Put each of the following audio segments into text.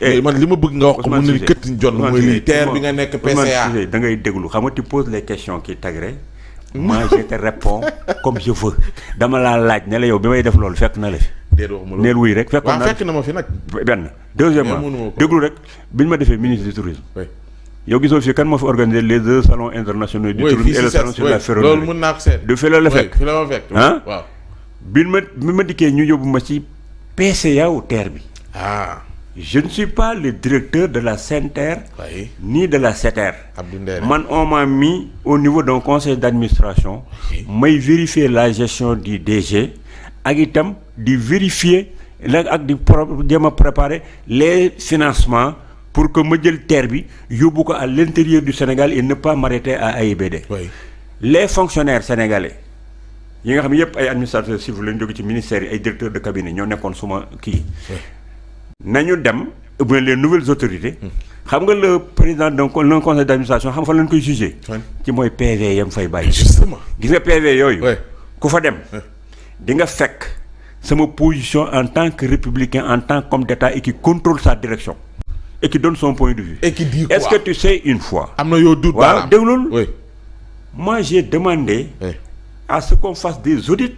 man li ma bëgg nga wax ko mun nañu këtt jot mooy lii terre bi nga nekk PCA da ngay déglu xam nga tu poses les questions qui t'agréent. Moi je te réponds comme je veux. dama laa laaj ne la yow bi may def loolu fekk na la fi. déedéet waxuma loolu neel wuy rek fekk na ma fi nag. benn deuxièmement déglu rek bi ñu ma defee ministre du tourisme. yow gisoo fii kan moo fi organisé les 2 salons internationaux du tourisme et le salon sur la ferronnerie. loolu mën naa ko seet. du fi la fekk fi la ma fekk. ah waaw. bi ma dikkee ñu yóbbu ma ci PCA wu terre bi. Je ne suis pas le directeur de la SENTER ni de la SETER. Man, on m'a mis au niveau d'un conseil d'administration, may vérifier la gestion du DG, ak itam di vérifier ak di préparer les financements pour que ma jël terre bi yóbbu ko à l'intérieur du Sénégal et ne pas m'arrêter à AIBD. Les fonctionnaires sénégalais yi nga xam yépp ay administrateurs civils lañu jóge ci ministère yi ay directeurs de cabinet ñoo nekkoon suma kii. nañu dem les nouvelles autorités. xam nga le président d'un conseil d'administration xam fa lañ koy jugé. ci mooy PV yam fay bàyyi. justement gis nga PV yooyu. ku fa dem. di nga fekk sama position en tant que républicain en tant qu'homme d'État et qui contrôle sa direction. et qui donne son point de vue. et qui dit quoi? Est-ce que tu sais une fois. am na yoo doute waaw déglul. moi j'ai demandé. à ce qu'on fasse des audits.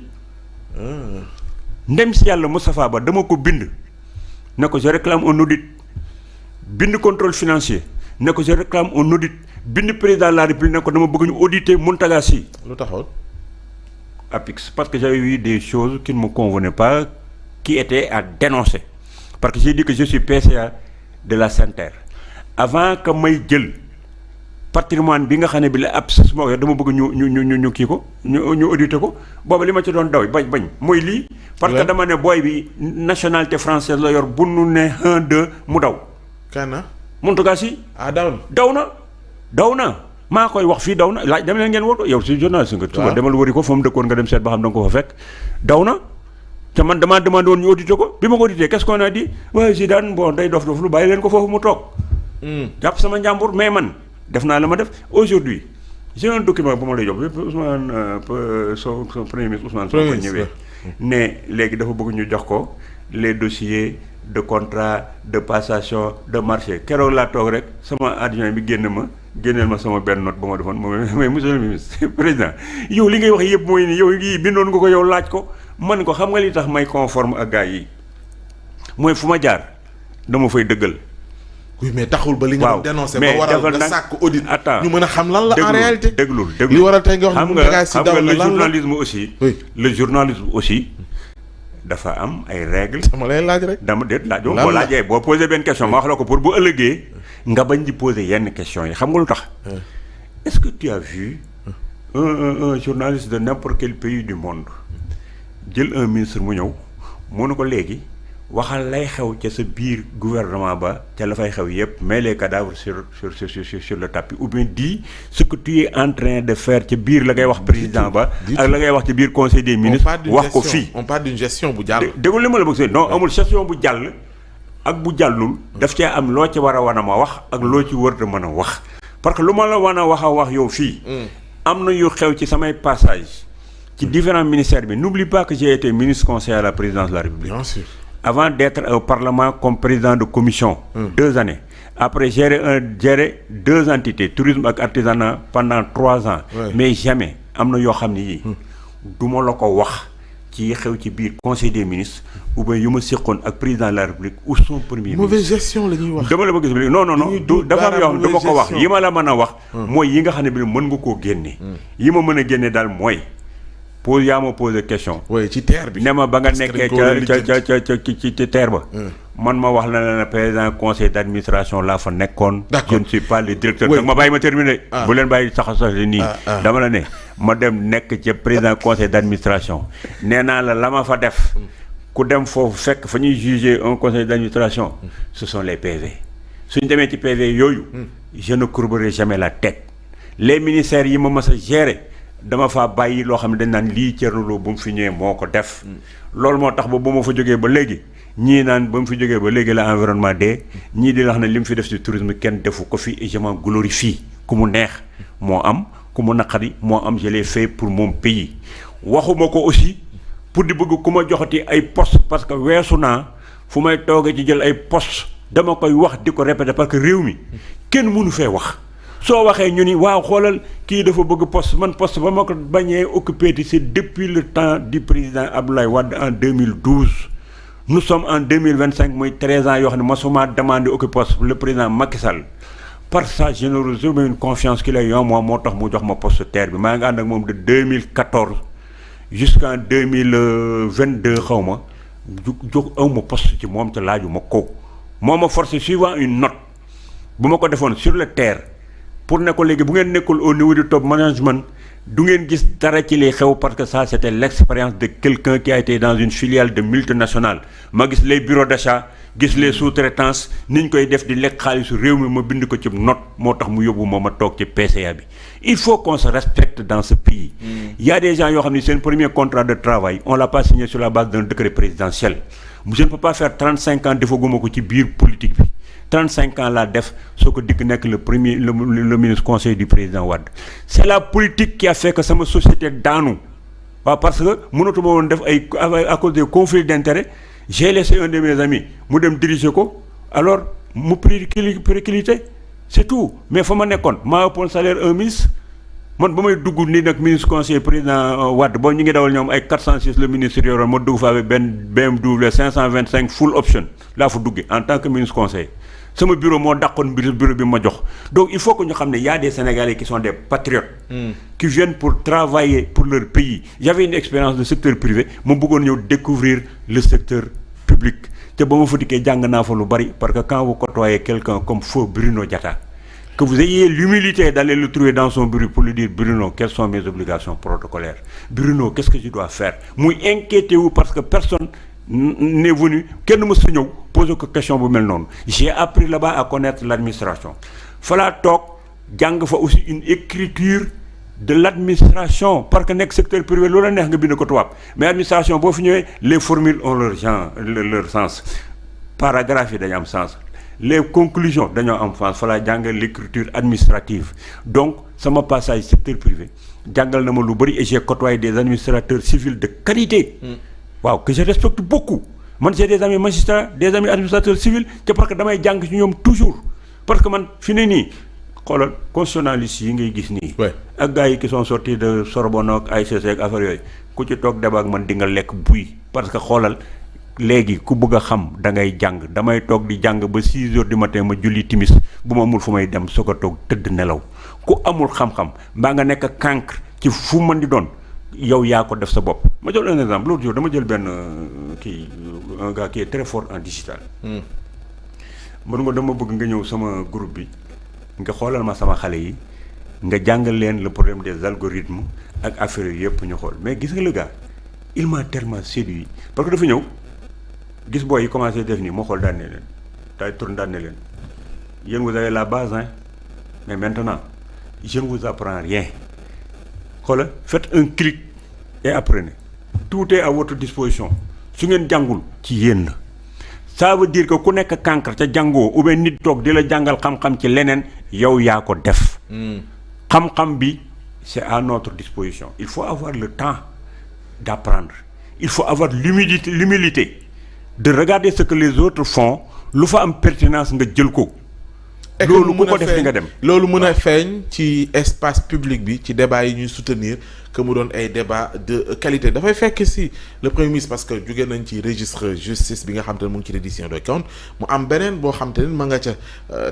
ndem si yàlla Moustapha Ba dama ko bind. ne ko je réclame un audit bind contrôle financier ne ko je réclame un audit bind président de la République ne ko dama bëgg ñu auditer Mountaga Sy. lu taxoon. APIX parce que j'avais vu des choses qui ne me convenaient pas qui étaient à dénoncer parce que j'ai dit que je suis PCA de la SENTER avant que may jël patrimoine bi nga xam ne bi la ab moo yor dama bëgg ñu kii ko ñu auditer ko booba li ma ci doon daw bañ mooy lii. parce que dama ne booy bi nationalité française la yor bu nu ne 1 2 mu daw. kana Mountaga Sy. daw na maa koy wax fii daw na laaj dem leen ngeen woo ko yow si journaliste nga. suba demal wëri ko fa mu dëkkoon nga dem seet ba xam da nga ko fa fekk. daw na te man damaa demandé woon ñu auditer ko bi ma ko auditer qu'est-ce qu'on a dit waaye si daan bon day dof lu bàyyi leen ko foofu mu toog. jàpp sama njàmbur mais man. def naa la ma def aujourd'hui j'ai un document bu ma lay jox Ousmane son premier ministre Ousmane Sonko ñëwee ne léegi dafa bëgg ñu jox ko les dossiers de contrat de passation de marché keroog laa toog rek sama adjoint bi génneel ma sama benn note ba ma defoon mais monsieur le ministre président yow li ngay wax yëpp mooy ni yow yii bindoon nga ko yow laaj ko man ko xam nga li tax may conforme ak gars yi mooy fu ma jaar dama fay dëggal. oui mais taxul ba li nga dénoncé ba waral nga sàkk audit ñu mën a xam lan la en réalité déglul li waral tey nga wax Mountaga Sy daw le journalisme aussi le journalisme aussi dafa am ay règles dama lay laaj rek dama déet laaj boo laajee boo posé benn question ma wax la ko pour bu ëllëgee nga bañ di poser yenn questions yi xam nga lu tax est-ce que tu as vu un journaliste de n'importe quel pays du monde jël un ministre mu ñëw mu ne ko léegi waxal lay xew ca sa biir gouvernement ba ca la fay xew yépp mais les cadavres sur le tapis ou bien dis ce que tu es en train de faire ca biir la ngay wax président ba ak la ngay wax ca biir conseil des ministres wax ko fii on parle d'une gestion bu jàll dégul li ma la bëgg non amul gestion bu jàll ak bu jàllul daf cee am loo ci war a ma wax ak loo ci wër a mën a wax parce que lu ma la war a wax yow fii am na yu xew ci samay passage ci différents ministères bi n'oublie pas que j'ai été ministre conseiller à la présidence de la République. Bien sûr. Avant d'être au Parlement comme président de commission, 2 années. Après, gérer 2 entités, tourisme et artisanat, pendant 3 ans. Ouais. Mais jamais, amna yo xamni yi duma la ko wax ci xew ci biir conseil des ministres ou bien yuma sekkon ak président de la République ou son premier ministre. Mauvaise gestion la ñuy wax. Dama la bëgg non dafa am yo xam dama ko wax yima la mëna wax moy yi nga xamne bi mën nga ko génné yima mëna génné dal moy pose yaa ma posé question. oui ci terre bi. ne ma ba nga nekkee ci terre ba. man ma wax la ne président conseil d' administration laa fa nekkoon. d' accord je ne suis pas le directeur. oui ma bàyyi ma terminer. bu leen bàyyi sax nii. dama la ne ma dem nekk ci président conseil d' administration. nee naa la ma fa def. ku dem foofu fekk fa ñuy juger un conseil d' administration. ce sont les PV. suñ demee ci PV yooyu. je ne courberai jamais la tête. les ministères yi ma mas a gérer. dama faa bàyyi loo xam ne dañ naan lii Thierno Lo bu mu fi ñëwee moo ko def. loolu moo tax ba ma fa jógee ba léegi ñii naan ba mu fi jógee ba léegi la environnement de ñii di la wax ne li mu fi def ci tourisme kenn defu ko fi et je m'en glorifie ku mu neex moo am ku mu naqari moo am je l'ai fait pour mon pays. waxuma ko aussi pour di bëgg ku ma joxati ay poste parce que weesu naa fu may toogee ci jël ay poste dama koy wax di ko répéter parce que réew mi kenn mënu fee wax soo waxee ñu ni waaw xoolal kii dafa bëgg poste man poste ba ma ko bañee occupé ti c'est depuis le temps du président Abdoulaye Wade en 2012 nous sommes en 2025 muy 13 ans yoo xam ne mosuma demandé occuper poste le président Macky Sall par sa générosité une confiance qu'il a eu en moi moo tax mu jox ma poste terre bi maa ngi ànd ak moom de 2014 jusqu'en 2022 xaw ma jox ma poste ci moom te laaju ma ko moo ma forcé suivant une note bu ma ko defoon sur le terre pour ne ko léegi bu ngeen nekkul au niveau du top management du ngeen gis dara ci liy xew parce que ça c'était l'expérience de quelqu'un qui a été dans une filiale de multinationale ma gis les bureaux d'achat gis les sous-traitances ni ñu koy def di lekk xaalisu réew mi ma bind ko ci note moo tax mu yóbbu ma toog ci PCA bi il faut qu'on se respecte dans ce pays. Il y a des gens yoo xam ne seen premier contrat de travail on l'a pas signé sur la base d'un décret présidentiel je ne peux pas faire 35 ans defaguma ko ci biir politique bi 35 ans laa def soo ko dikk nekk le ministre conseiller du président Wade c'est la politique qui a fait que sama société daanu waaw parce que mënatuma woon def ay à cause des conflits d'intérêts j'ai laissé un de mes amis mu dem diriger ko alors mu préqualité c'est tout mais fa ma nekkoon maa ëppoon salaire un ministre man ba may dugg nii nag ministre conseiller président Wade boo ñu ngi dawal ñoom ay 406 le ministre yoroon ma dugg fa avec benn BMW 525 full option laa fa duggee en tant que ministre conseiller sama bureau moo dàqoon bureau bi ma jox donc il faut que ñu xam ne y a des Sénégalais qui sont des patriotes qui viennent pour travailler pour leur pays j'avais une expérience de secteur privé ma bëggoon ñëw découvrir le secteur public te ba ma fa dikkee jàng naa fa lu bari parce que quand vous côtoyez quelqu'un comme feu Bruno Diatta que vous ayez l'humilité d'aller le trouver dans son bureau pour lui dire Bruno quelles sont mes obligations protocolaires Bruno qu'est-ce que je dois faire muy inquiété wu parce que personne n'est venu kenn mës sa ñëw poser ko question bu mel noonu j'ai appris là-bas à connaître l'administration falaa toog jàng fa aussi une écriture de l'administration parce que nekk secteur privé loola neex nga bind ko tubaab mais administration boo fi ñëwee les formules ont leur sens paragraphes yi dañu am sens les conclusions dañoo am sens falaa jàngal l'écriture administrative donc sama passage secteur privé jàngal na ma lu bari et j'ai côtoyé des administrateurs civils de qualité waaw que je respecte beaucoup man j'ai des amis magistrats des amis administrateurs civils te parce que damay jàng ci ñoom toujours parce que man fi ne nii xoolal constitutionnalistes yi ngay gis nii ak gars yi qui sont sortis de Sorbonne ak ICC ak affaire yooyu ku ci toog débat ak man di nga lekk buy parce que xoolal léegi ku bëgg a xam da ngay jàng damay toog di jàng ba 6 heures du matin ma julli timis bu ma amul fu may dem soo ko toog tëdd nelaw ku amul xam-xam mbaa nga nekk cancre ci fu mën di doon yow yaa ko def sa bopp ma jël un exemple l'autre jour dama jël benn kii un gars qui est très fort en digital mën nga dama bëgg nga ñëw sama groupe bi nga xoolal ma sama xale yi nga jàngal leen le problème des algorithmes ak affaires yi yëpp ñu xool mais gis nga le gars il m'a tellement séduit parce que dafa ñëw gis booy yi commencé def nii moo xool daan ne leen day tourne daan ne leen yéen vous avez la base hein mais maintenant je ne vous apprends rien xoolal faites un clic et apprenez tout est à votre disposition su ngeen jàngul ci yéen la ça veut dire que ku nekk cancre ca jàngoo ou bien nit toog di la jàngal xam-xam ci leneen yow yaa ko def xam-xam bi c'est à notre disposition il faut avoir le temps d'apprendre il faut avoir l'humilité de regarder ce que les autres font lu fa am pertinence nga jël ko loolu ku ko def di nga dem loolu mën a feeñ ci espace public bi ci débat yi ñuy soutenir que mu doon ay débat de qualité dafay fekk si le premier ministre parce que jóge nañ ci registre justice bi nga xam te ne mu ngi ci reddition de compte mu am beneen boo xam te ne ma nga ca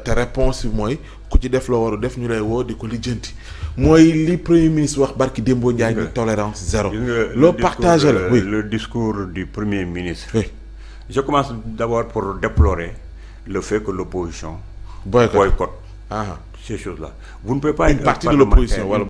te réponse bi mooy ku ci def loo waru def ñu lay woo di ko lijjanti mooy li premier ministre wax barki Dembo Ndiaye ni tolérance zéro loo partagé la oui le discours du premier ministre oui. Je commence d'abord pour déplorer le fait que l'opposition boycotte ces choses-là. Vous ne pouvez pas une partie de l'opposition